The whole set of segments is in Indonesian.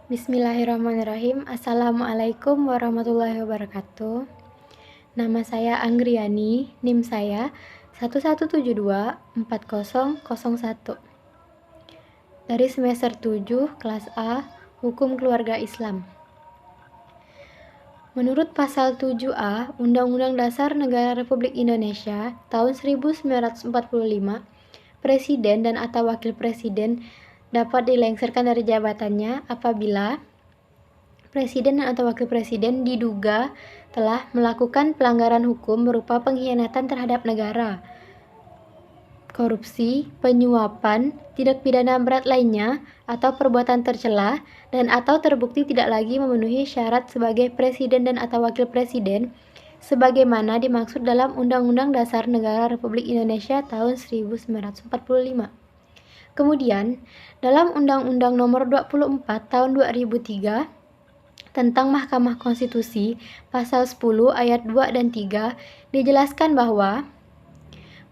Bismillahirrahmanirrahim. Assalamualaikum warahmatullahi wabarakatuh. Nama saya Anggriani, NIM saya 11724001. Dari semester 7, kelas A, Hukum Keluarga Islam. Menurut pasal 7A Undang-Undang Dasar Negara Republik Indonesia tahun 1945, Presiden dan atau Wakil Presiden dapat dilengsarkan dari jabatannya apabila Presiden dan atau Wakil Presiden diduga telah melakukan pelanggaran hukum berupa pengkhianatan terhadap negara, korupsi, penyuapan, tindak pidana berat lainnya, atau perbuatan tercela dan atau terbukti tidak lagi memenuhi syarat sebagai Presiden dan atau Wakil Presiden sebagaimana dimaksud dalam Undang-Undang Dasar Negara Republik Indonesia tahun 1945. Kemudian, dalam Undang-Undang Nomor 24 Tahun 2003 tentang Mahkamah Konstitusi, Pasal 10 Ayat 2 dan 3 dijelaskan bahwa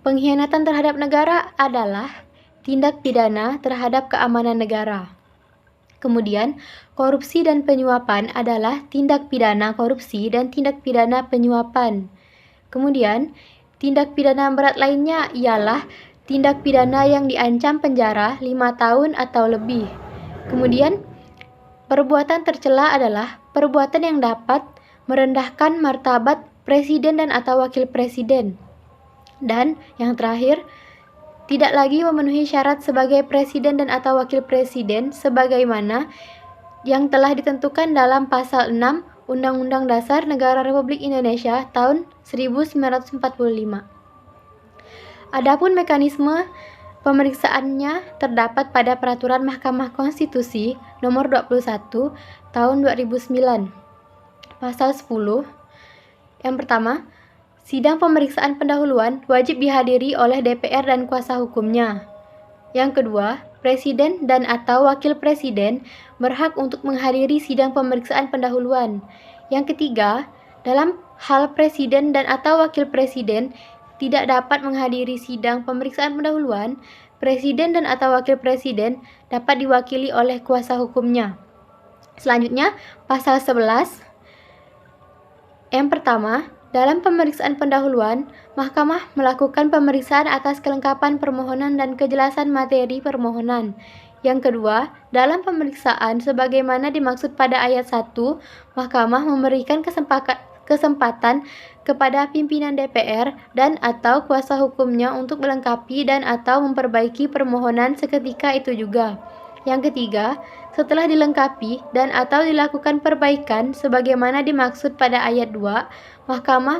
pengkhianatan terhadap negara adalah tindak pidana terhadap keamanan negara. Kemudian, korupsi dan penyuapan adalah tindak pidana korupsi dan tindak pidana penyuapan. Kemudian, tindak pidana berat lainnya ialah tindak pidana yang diancam penjara 5 tahun atau lebih. Kemudian, perbuatan tercela adalah perbuatan yang dapat merendahkan martabat Presiden dan atau Wakil Presiden. Dan yang terakhir, tidak lagi memenuhi syarat sebagai Presiden dan atau Wakil Presiden sebagaimana yang telah ditentukan dalam Pasal 6 Undang-Undang Dasar Negara Republik Indonesia tahun 1945. Adapun mekanisme pemeriksaannya terdapat pada Peraturan Mahkamah Konstitusi Nomor 21 Tahun 2009. Pasal 10. Yang pertama, sidang pemeriksaan pendahuluan wajib dihadiri oleh DPR dan kuasa hukumnya. Yang kedua, Presiden dan atau Wakil Presiden berhak untuk menghadiri sidang pemeriksaan pendahuluan. Yang ketiga, dalam hal Presiden dan atau Wakil Presiden tidak dapat menghadiri sidang pemeriksaan pendahuluan, Presiden dan atau Wakil Presiden dapat diwakili oleh kuasa hukumnya. Selanjutnya, Pasal 11. Yang pertama, dalam pemeriksaan pendahuluan, Mahkamah melakukan pemeriksaan atas kelengkapan permohonan dan kejelasan materi permohonan. Yang kedua, dalam pemeriksaan sebagaimana dimaksud pada ayat 1, Mahkamah memberikan kesempatan kepada pimpinan DPR dan atau kuasa hukumnya untuk melengkapi dan atau memperbaiki permohonan seketika itu juga. Yang ketiga, setelah dilengkapi dan atau dilakukan perbaikan sebagaimana dimaksud pada ayat 2, Mahkamah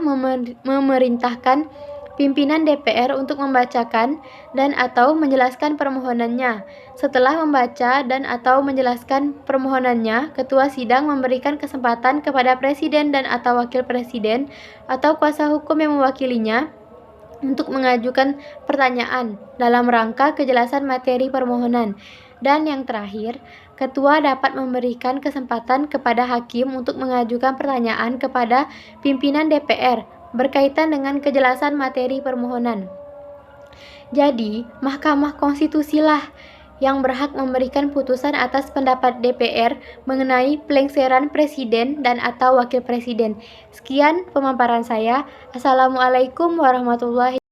memerintahkan pimpinan DPR untuk membacakan dan atau menjelaskan permohonannya. Setelah membaca dan atau menjelaskan permohonannya, ketua sidang memberikan kesempatan kepada Presiden dan atau Wakil Presiden atau kuasa hukum yang mewakilinya untuk mengajukan pertanyaan dalam rangka kejelasan materi permohonan. Dan yang terakhir, ketua dapat memberikan kesempatan kepada hakim untuk mengajukan pertanyaan kepada pimpinan DPR berkaitan dengan kejelasan materi permohonan. Jadi, Mahkamah Konstitusi lah yang berhak memberikan putusan atas pendapat DPR mengenai pelengseran Presiden dan atau Wakil Presiden. Sekian pemaparan saya. Assalamualaikum warahmatullahi wabarakatuh.